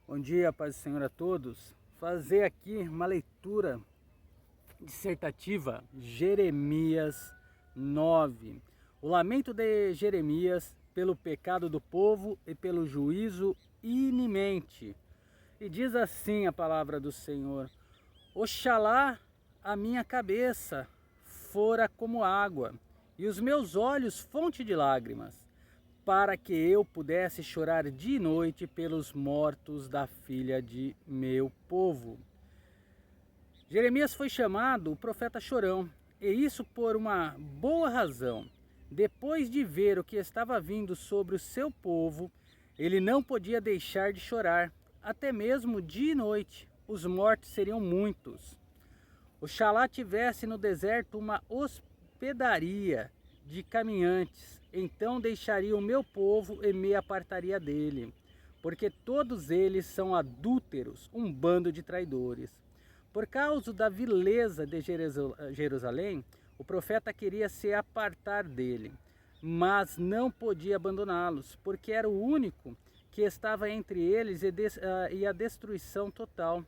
Bom dia, paz do Senhor a todos. Fazer aqui uma leitura dissertativa, Jeremias 9. O lamento de Jeremias pelo pecado do povo e pelo juízo iminente. E diz assim a palavra do Senhor: Oxalá a minha cabeça fora como água, e os meus olhos fonte de lágrimas, para que eu pudesse chorar de noite pelos mortos da filha de meu povo. Jeremias foi chamado o profeta chorão, e isso por uma boa razão. Depois de ver o que estava vindo sobre o seu povo, ele não podia deixar de chorar, até mesmo de noite. Os mortos seriam muitos. Oxalá tivesse no deserto uma hospedaria de caminhantes, então deixaria o meu povo e me apartaria dele, porque todos eles são adúlteros, um bando de traidores. Por causa da vileza de Jerusalém, o profeta queria se apartar dele, mas não podia abandoná-los, porque era o único que estava entre eles e a destruição total.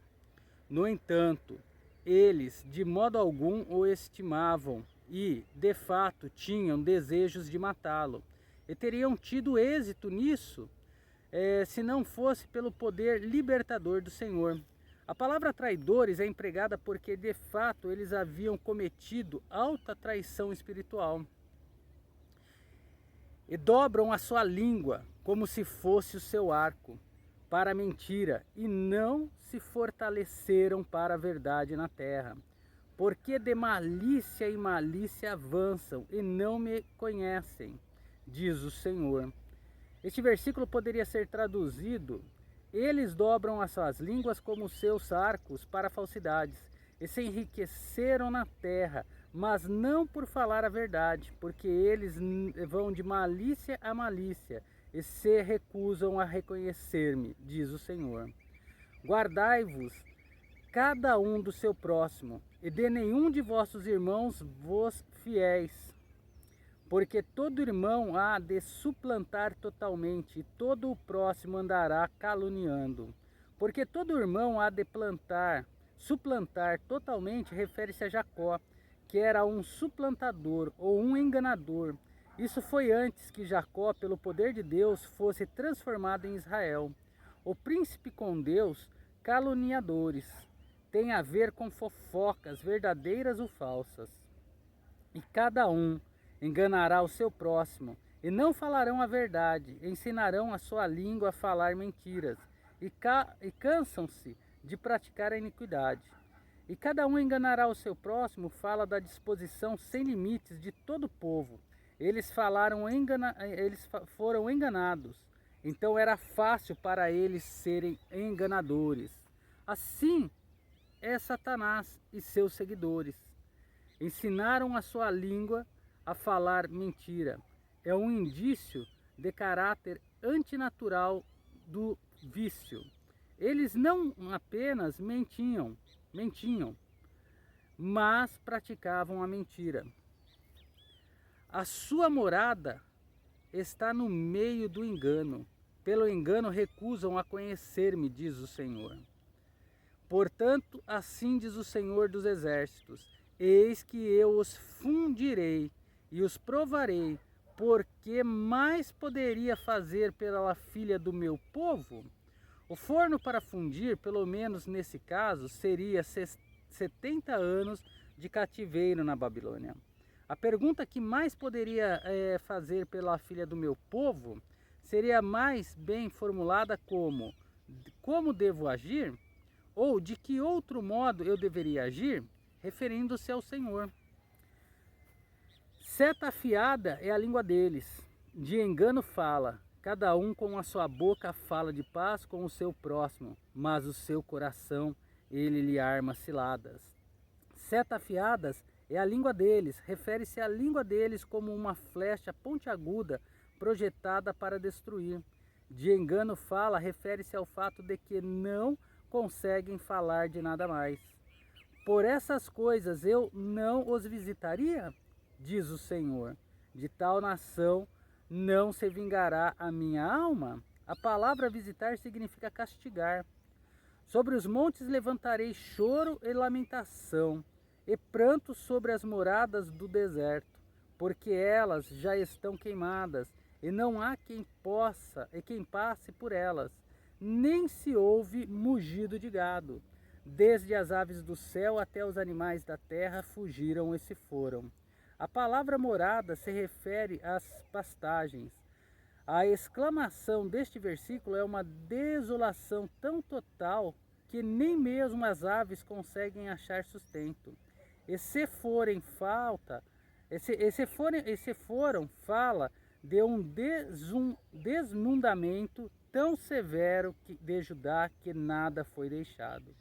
No entanto, eles de modo algum o estimavam e, de fato, tinham desejos de matá-lo. E teriam tido êxito nisso, se não fosse pelo poder libertador do Senhor. A palavra traidores é empregada porque, de fato, eles haviam cometido alta traição espiritual. E dobram a sua língua como se fosse o seu arco para a mentira, e não se fortaleceram para a verdade na terra. Porque de malícia e malícia avançam e não me conhecem, diz o Senhor. Este versículo poderia ser traduzido: eles dobram as suas línguas como seus arcos para falsidades, e se enriqueceram na terra, mas não por falar a verdade, porque eles vão de malícia a malícia, e se recusam a reconhecer-me, diz o Senhor. Guardai-vos cada um do seu próximo, e de nenhum de vossos irmãos vos fiéis, porque todo irmão há de suplantar totalmente, e todo o próximo andará caluniando. Porque todo irmão há de suplantar totalmente, refere-se a Jacó, que era um suplantador ou um enganador. Isso foi antes que Jacó, pelo poder de Deus, fosse transformado em Israel. O príncipe com Deus, caluniadores, tem a ver com fofocas, verdadeiras ou falsas. E cada um enganará o seu próximo, e não falarão a verdade, ensinarão a sua língua a falar mentiras, e cansam-se de praticar a iniquidade. E cada um enganará o seu próximo, fala da disposição sem limites de todo o povo. Eles foram enganados, então era fácil para eles serem enganadores. Assim é Satanás e seus seguidores. Ensinaram a sua língua a falar mentira. É um indício de caráter antinatural do vício. Eles não apenas mentiam, mas praticavam a mentira. A sua morada está no meio do engano. Pelo engano recusam a conhecer-me, diz o Senhor. Portanto, assim diz o Senhor dos Exércitos: eis que eu os fundirei e os provarei, porque mais poderia fazer pela filha do meu povo? O forno para fundir, pelo menos nesse caso, seria 70 anos de cativeiro na Babilônia. A pergunta que mais poderia fazer pela filha do meu povo seria mais bem formulada como devo agir? Ou de que outro modo eu deveria agir? Referindo-se ao Senhor. Seta afiada é a língua deles, de engano fala, cada um com a sua boca fala de paz com o seu próximo, mas o seu coração ele lhe arma ciladas. Seta afiadas é a língua deles, refere-se à língua deles como uma flecha pontiaguda projetada para destruir. De engano fala, refere-se ao fato de que não conseguem falar de nada mais. Por essas coisas eu não os visitaria, diz o Senhor. De tal nação não se vingará a minha alma? A palavra visitar significa castigar. Sobre os montes levantarei choro e lamentação, e pranto sobre as moradas do deserto, porque elas já estão queimadas, e não há quem passe por elas, nem se ouve mugido de gado. Desde as aves do céu até os animais da terra fugiram e se foram. A palavra morada se refere às pastagens. A exclamação deste versículo é uma desolação tão total que nem mesmo as aves conseguem achar sustento. E se foram, fala de um desnudamento tão severo de Judá que nada foi deixado.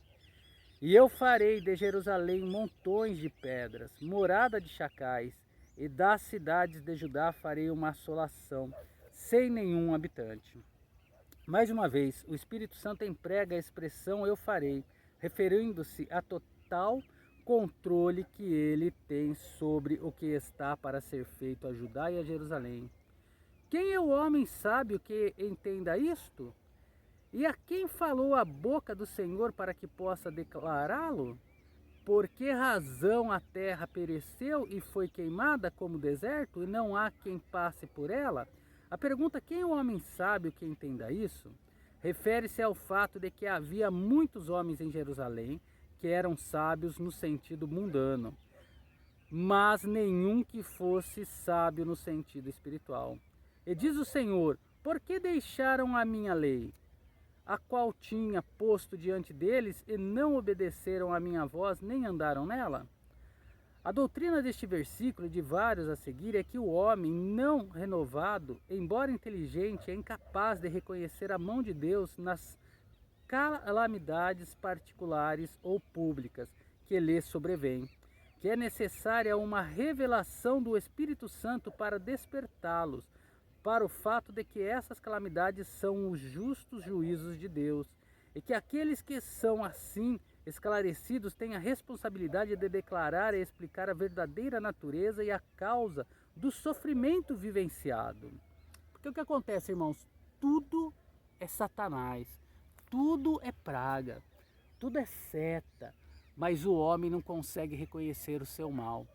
E eu farei de Jerusalém montões de pedras, morada de chacais, e das cidades de Judá farei uma assolação, sem nenhum habitante. Mais uma vez, o Espírito Santo emprega a expressão eu farei, referindo-se a total controle que ele tem sobre o que está para ser feito a Judá e a Jerusalém. Quem é o homem sábio que entenda isto? E a quem falou a boca do Senhor para que possa declará-lo? Por que razão a terra pereceu e foi queimada como deserto, e não há quem passe por ela? A pergunta quem é o homem sábio que entenda isso? Refere-se ao fato de que havia muitos homens em Jerusalém que eram sábios no sentido mundano, mas nenhum que fosse sábio no sentido espiritual. E diz o Senhor: por que deixaram a minha lei, a qual tinha posto diante deles, e não obedeceram à minha voz, nem andaram nela? A doutrina deste versículo e de vários a seguir é que o homem não renovado, embora inteligente, é incapaz de reconhecer a mão de Deus nas calamidades particulares ou públicas que lhe sobrevêm, que é necessária uma revelação do Espírito Santo para despertá-los para o fato de que essas calamidades são os justos juízos de Deus, e que aqueles que são assim esclarecidos têm a responsabilidade de declarar e explicar a verdadeira natureza e a causa do sofrimento vivenciado. Porque o que acontece, irmãos? Tudo é Satanás, tudo é praga, tudo é seta, mas o homem não consegue reconhecer o seu mal,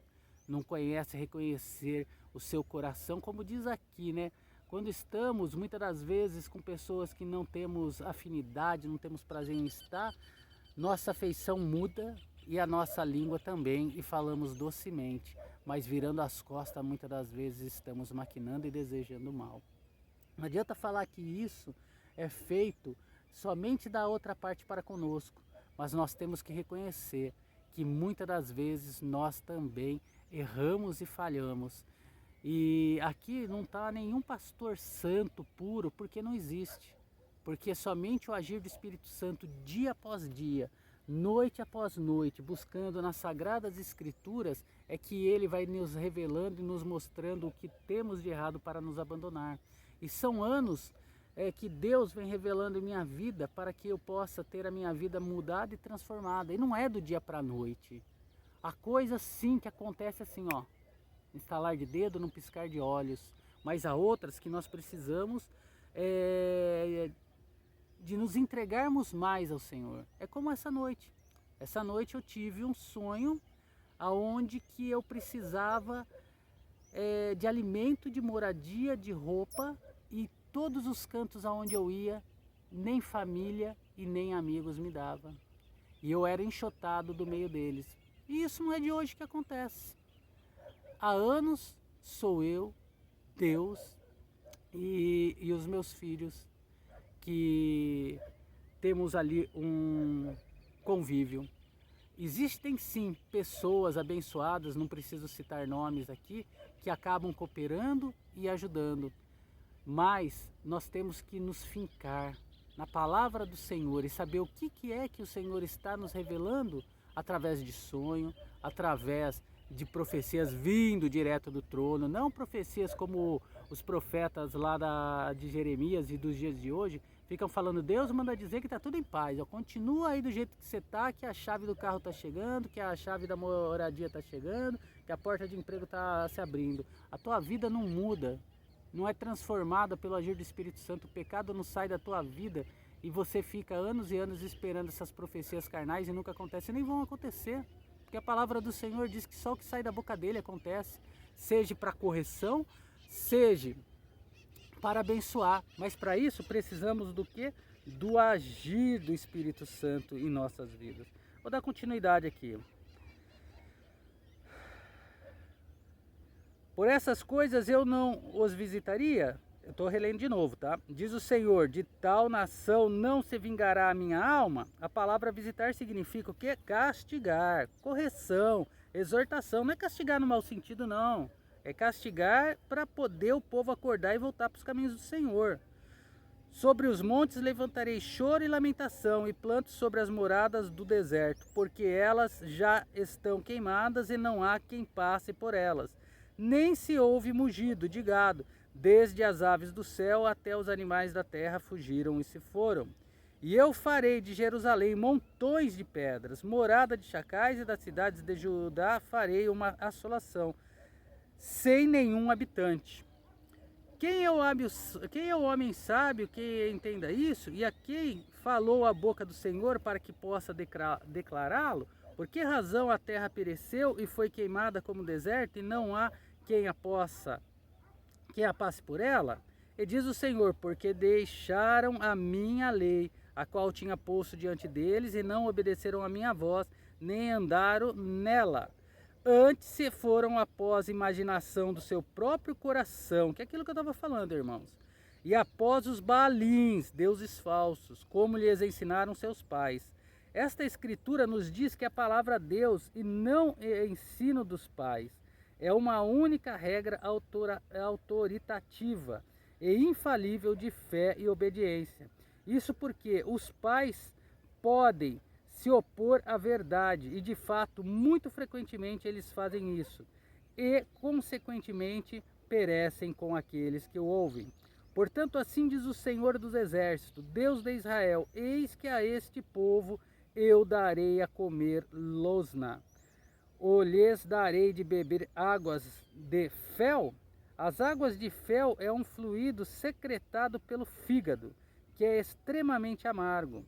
não conhece reconhecer o seu coração, como diz aqui, né? Quando estamos, muitas das vezes, com pessoas que não temos afinidade, não temos prazer em estar, nossa afeição muda e a nossa língua também, e falamos docemente, mas virando as costas, muitas das vezes estamos maquinando e desejando mal. Não adianta falar que isso é feito somente da outra parte para conosco, mas nós temos que reconhecer que muitas das vezes nós também erramos e falhamos. E aqui não está nenhum pastor santo puro, porque não existe. Porque somente o agir do Espírito Santo dia após dia, noite após noite, buscando nas Sagradas Escrituras, é que ele vai nos revelando e nos mostrando o que temos de errado para nos abandonar. E são anos que Deus vem revelando em minha vida para que eu possa ter a minha vida mudada e transformada. E não é do dia para a noite. Há coisas sim que acontecem assim, ó, instalar de dedo, num piscar de olhos, mas há outras que nós precisamos de nos entregarmos mais ao Senhor. É como essa noite. Essa noite eu tive um sonho aonde que eu precisava de alimento, de moradia, de roupa, e todos os cantos aonde eu ia, nem família e nem amigos me davam. E eu era enxotado do meio deles. E isso não é de hoje que acontece. Há anos sou eu, Deus e os meus filhos que temos ali um convívio. Existem sim pessoas abençoadas, não preciso citar nomes aqui, que acabam cooperando e ajudando. Mas nós temos que nos fincar na palavra do Senhor e saber o que é que o Senhor está nos revelando através de sonho, através de profecias vindo direto do trono, não profecias como os profetas lá de Jeremias e dos dias de hoje ficam falando: Deus manda dizer que está tudo em paz, ó, continua aí do jeito que você está, que a chave do carro está chegando, que a chave da moradia está chegando, que a porta de emprego está se abrindo. A tua vida não muda não é transformada pelo agir do Espírito Santo, o pecado não sai da tua vida e você fica anos e anos esperando essas profecias carnais e nunca acontece, nem vão acontecer. Porque a palavra do Senhor diz que só o que sai da boca dele acontece, seja para correção, seja para abençoar. Mas para isso precisamos do quê? Do agir do Espírito Santo em nossas vidas. Vou dar continuidade aqui. Por essas coisas eu não os visitaria. Eu estou relendo de novo, tá? Diz o Senhor, de tal nação não se vingará a minha alma. A palavra visitar significa o quê? Castigar, correção, exortação. Não é castigar no mau sentido, não. É castigar para poder o povo acordar e voltar para os caminhos do Senhor. Sobre os montes levantarei choro e lamentação, e planto sobre as moradas do deserto, porque elas já estão queimadas e não há quem passe por elas. Nem se ouve mugido de gado, desde as aves do céu até os animais da terra fugiram e se foram. E eu farei de Jerusalém montões de pedras, morada de chacais, e das cidades de Judá farei uma assolação, sem nenhum habitante. Quem é o homem sábio que entenda isso? E a quem falou a boca do Senhor para que possa declará-lo? Por que razão a terra pereceu e foi queimada como deserto, e não há quem a passe por ela? E diz o Senhor, porque deixaram a minha lei, a qual tinha posto diante deles, e não obedeceram a minha voz, nem andaram nela. Antes se foram após a imaginação do seu próprio coração, que é aquilo que eu estava falando, irmãos. E após os Baalins, deuses falsos, como lhes ensinaram seus pais. Esta escritura nos diz que a palavra Deus e não o ensino dos pais é uma única regra autoritativa e infalível de fé e obediência. Isso porque os pais podem se opor à verdade, e de fato, muito frequentemente eles fazem isso, e consequentemente perecem com aqueles que o ouvem. Portanto, assim diz o Senhor dos Exércitos, Deus de Israel: eis que a este povo eu darei a comer losna, ou lhes darei de beber águas de fel. As águas de fel é um fluido secretado pelo fígado, que é extremamente amargo.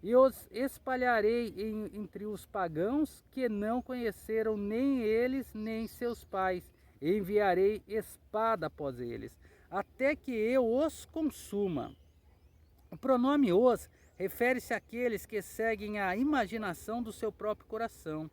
E os espalharei entre os pagãos que não conheceram nem eles nem seus pais, e enviarei espada após eles, até que eu os consuma. O pronome os refere-se àqueles que seguem a imaginação do seu próprio coração,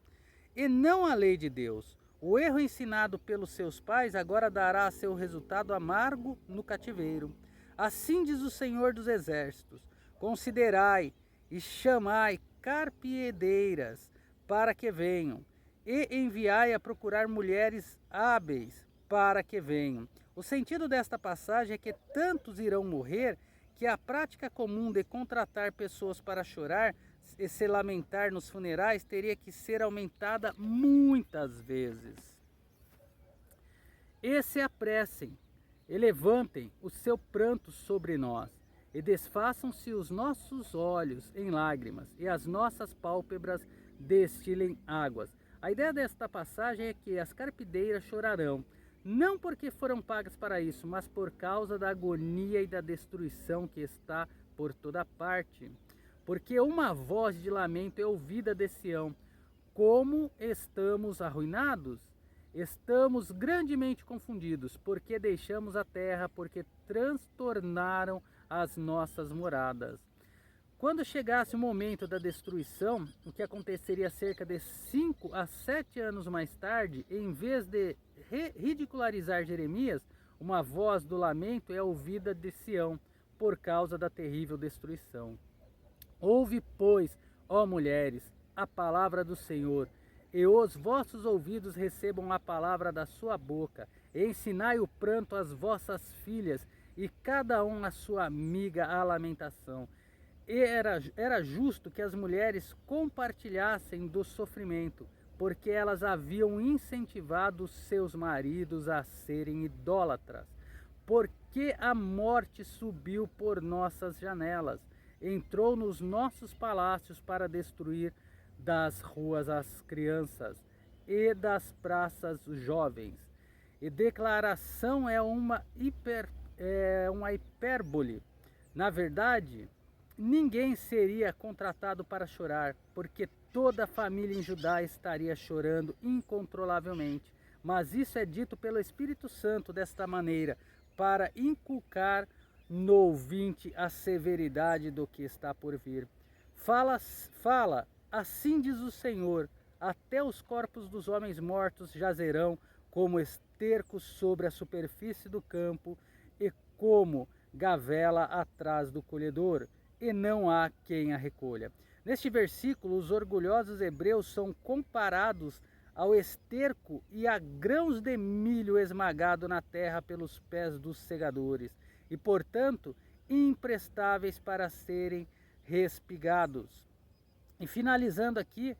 e não a lei de Deus. O erro ensinado pelos seus pais agora dará seu resultado amargo no cativeiro. Assim diz o Senhor dos Exércitos: considerai e chamai carpiedeiras para que venham, e enviai a procurar mulheres hábeis para que venham. O sentido desta passagem é que tantos irão morrer que a prática comum de contratar pessoas para chorar e se lamentar nos funerais teria que ser aumentada muitas vezes. E se apressem, e levantem o seu pranto sobre nós, e desfaçam-se os nossos olhos em lágrimas, e as nossas pálpebras destilem águas. A ideia desta passagem é que as carpideiras chorarão, não porque foram pagas para isso, mas por causa da agonia e da destruição que está por toda parte. Porque uma voz de lamento é ouvida de Sião. Como estamos arruinados? Estamos grandemente confundidos, porque deixamos a terra, porque transtornaram as nossas moradas. Quando chegasse o momento da destruição, o que aconteceria cerca de 5 a 7 anos mais tarde, em vez de ridicularizar Jeremias, uma voz do lamento é ouvida de Sião, por causa da terrível destruição. Ouve, pois, ó mulheres, a palavra do Senhor, e os vossos ouvidos recebam a palavra da sua boca, e ensinai o pranto às vossas filhas, e cada um a sua amiga a lamentação. E era justo que as mulheres compartilhassem do sofrimento, porque elas haviam incentivado seus maridos a serem idólatras. Porque a morte subiu por nossas janelas, entrou nos nossos palácios para destruir das ruas as crianças e das praças os jovens. e declaração é uma hipérbole. Na verdade, ninguém seria contratado para chorar, porque toda a família em Judá estaria chorando incontrolavelmente. Mas isso é dito pelo Espírito Santo desta maneira, para inculcar no ouvinte a severidade do que está por vir. Fala, assim diz o Senhor, até os corpos dos homens mortos jazerão como esterco sobre a superfície do campo e como gavela atrás do colhedor, e não há quem a recolha. Neste versículo, os orgulhosos hebreus são comparados ao esterco e a grãos de milho esmagado na terra pelos pés dos segadores, e, portanto, imprestáveis para serem respigados. E finalizando aqui,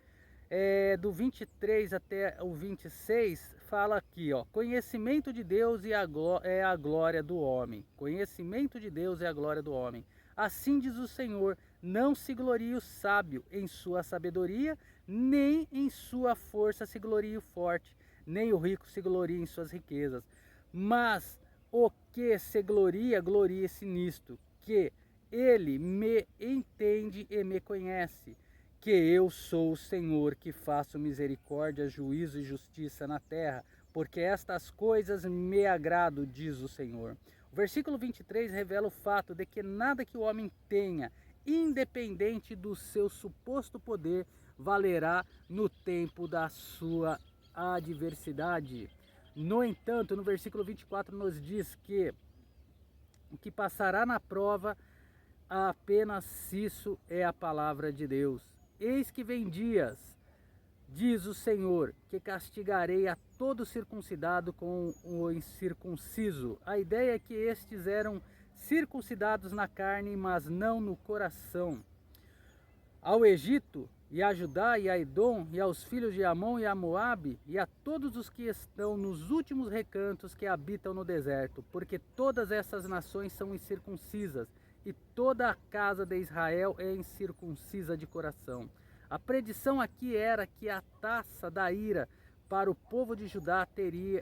do 23 até o 26, fala aqui, ó, conhecimento de Deus é a glória do homem. Conhecimento de Deus é a glória do homem. Assim diz o Senhor, não se glorie o sábio em sua sabedoria, nem em sua força se glorie o forte, nem o rico se glorie em suas riquezas. Mas o que se gloria, glorie-se nisto, que ele me entende e me conhece, que eu sou o Senhor que faço misericórdia, juízo e justiça na terra, porque estas coisas me agrado, diz o Senhor. O versículo 23 revela o fato de que nada que o homem tenha, independente do seu suposto poder, valerá no tempo da sua adversidade. No entanto, no versículo 24 nos diz que o que passará na prova, apenas isso é a palavra de Deus. Eis que vem dias, diz o Senhor, que castigarei a todo circuncidado com o incircunciso. A ideia é que estes eram circuncidados na carne, mas não no coração. Ao Egito, e a Judá, e a Edom, e aos filhos de Amon e a Moabe, e a todos os que estão nos últimos recantos que habitam no deserto, porque todas essas nações são incircuncisas, e toda a casa de Israel é incircuncisa de coração. A predição aqui era que a taça da ira para o povo de Judá teria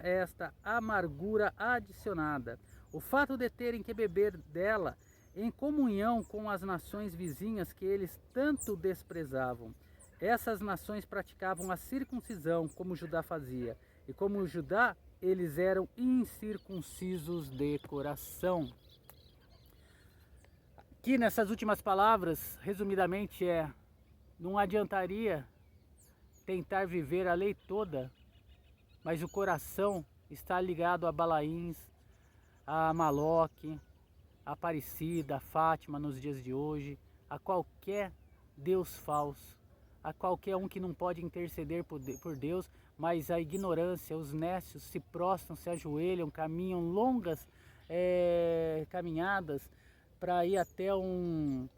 esta amargura adicionada. O fato de terem que beber dela em comunhão com as nações vizinhas que eles tanto desprezavam. Essas nações praticavam a circuncisão como Judá fazia, e como Judá, eles eram incircuncisos de coração. Aqui nessas últimas palavras, resumidamente não adiantaria tentar viver a lei toda, mas o coração está ligado a Balaíns, a Maloque, a Aparecida, a Fátima nos dias de hoje, a qualquer Deus falso, a qualquer um que não pode interceder por Deus, mas a ignorância, os nécios se prostram, se ajoelham, caminham longas caminhadas para ir até um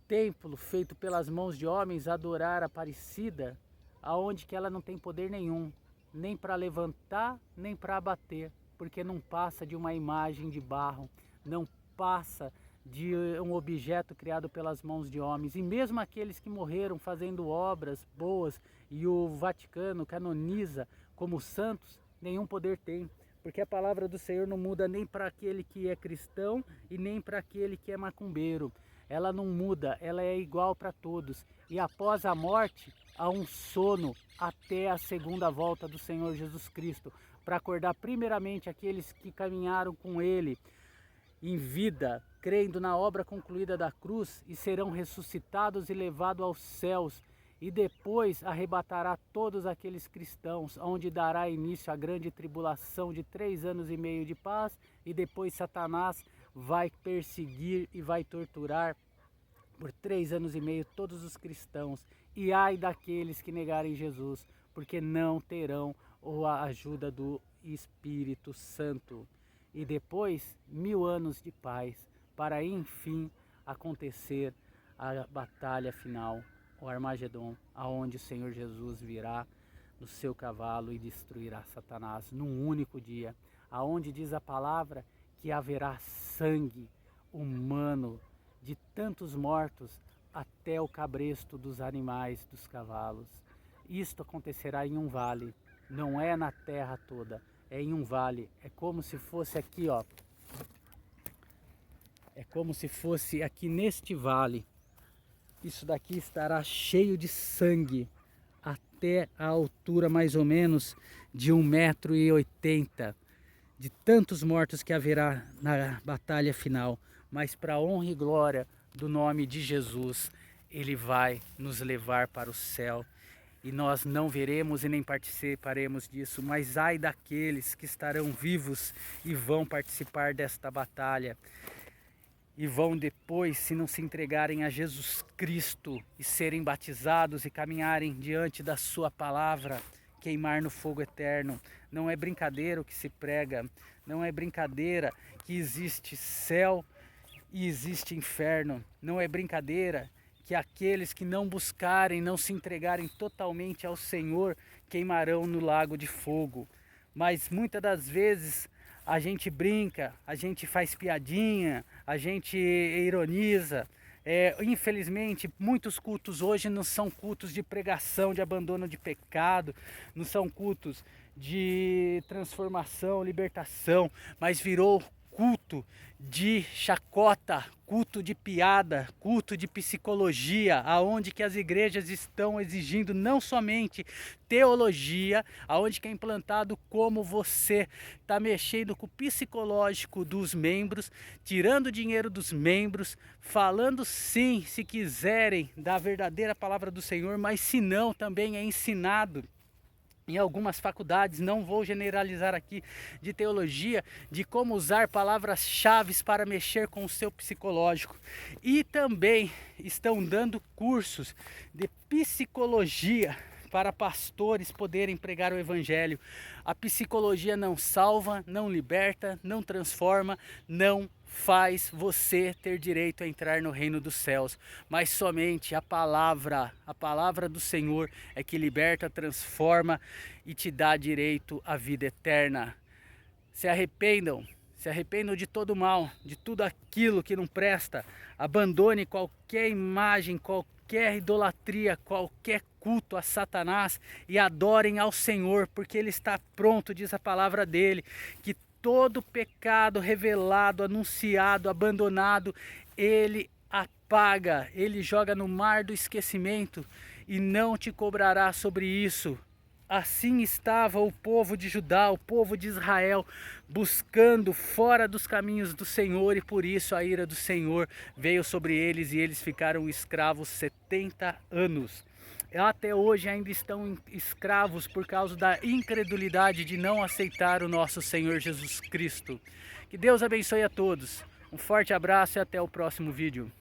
templo feito pelas mãos de homens adorar a Aparecida, aonde que ela não tem poder nenhum, nem para levantar, nem para abater, porque não passa de uma imagem de barro, não passa de um objeto criado pelas mãos de homens. E mesmo aqueles que morreram fazendo obras boas e o Vaticano canoniza como santos, nenhum poder tem, porque a palavra do Senhor não muda nem para aquele que é cristão e nem para aquele que é macumbeiro. Ela não muda, ela é igual para todos. E após a morte, há um sono até a segunda volta do Senhor Jesus Cristo, para acordar primeiramente aqueles que caminharam com Ele em vida, crendo na obra concluída da cruz, e serão ressuscitados e levados aos céus, e depois arrebatará todos aqueles cristãos, onde dará início a grande tribulação de 3 anos e meio de paz, e depois Satanás vai perseguir e vai torturar por 3 anos e meio todos os cristãos. E ai daqueles que negarem Jesus, porque não terão a ajuda do Espírito Santo. E depois 1000 anos de paz, para enfim acontecer a batalha final, o Armagedon, aonde o Senhor Jesus virá no seu cavalo e destruirá Satanás num único dia, aonde diz a palavra que haverá sangue humano de tantos mortos até o cabresto dos animais, dos cavalos. Isto acontecerá em um vale, não é na terra toda, é em um vale. É como se fosse aqui, ó. É como se fosse aqui neste vale. Isso daqui estará cheio de sangue até a altura mais ou menos de 1,80 m, de tantos mortos que haverá na batalha final. Mas para a honra e glória do nome de Jesus, Ele vai nos levar para o céu. E nós não veremos e nem participaremos disso, mas ai daqueles que estarão vivos e vão participar desta batalha. E vão depois, se não se entregarem a Jesus Cristo e serem batizados e caminharem diante da sua palavra, queimar no fogo eterno. Não é brincadeira o que se prega, não é brincadeira que existe céu e existe inferno, não é brincadeira que aqueles que não buscarem, não se entregarem totalmente ao Senhor, queimarão no lago de fogo. Mas muitas das vezes a gente brinca, a gente faz piadinha, a gente ironiza. Infelizmente, muitos cultos hoje não são cultos de pregação, de abandono de pecado, não são cultos de transformação, libertação, mas virou culto de chacota, culto de piada, culto de psicologia, aonde que as igrejas estão exigindo não somente teologia, aonde que é implantado como você está mexendo com o psicológico dos membros, tirando dinheiro dos membros, falando sim, se quiserem, da verdadeira palavra do Senhor, mas se não, também é ensinado em algumas faculdades, não vou generalizar aqui, de teologia, de como usar palavras-chave para mexer com o seu psicológico. E também estão dando cursos de psicologia para pastores poderem pregar o evangelho. A psicologia não salva, não liberta, não transforma, não faz você ter direito a entrar no reino dos céus, mas somente a palavra do Senhor é que liberta, transforma e te dá direito à vida eterna. Se arrependam de todo mal, de tudo aquilo que não presta, abandone qualquer imagem, qualquer idolatria, qualquer culto a Satanás e adorem ao Senhor, porque Ele está pronto, diz a palavra dele, que todo pecado revelado, anunciado, abandonado, Ele apaga, Ele joga no mar do esquecimento e não te cobrará sobre isso. Assim estava o povo de Judá, o povo de Israel, buscando fora dos caminhos do Senhor, e por isso a ira do Senhor veio sobre eles e eles ficaram escravos 70 anos. Até hoje ainda estão escravos por causa da incredulidade de não aceitar o nosso Senhor Jesus Cristo. Que Deus abençoe a todos. Um forte abraço e até o próximo vídeo.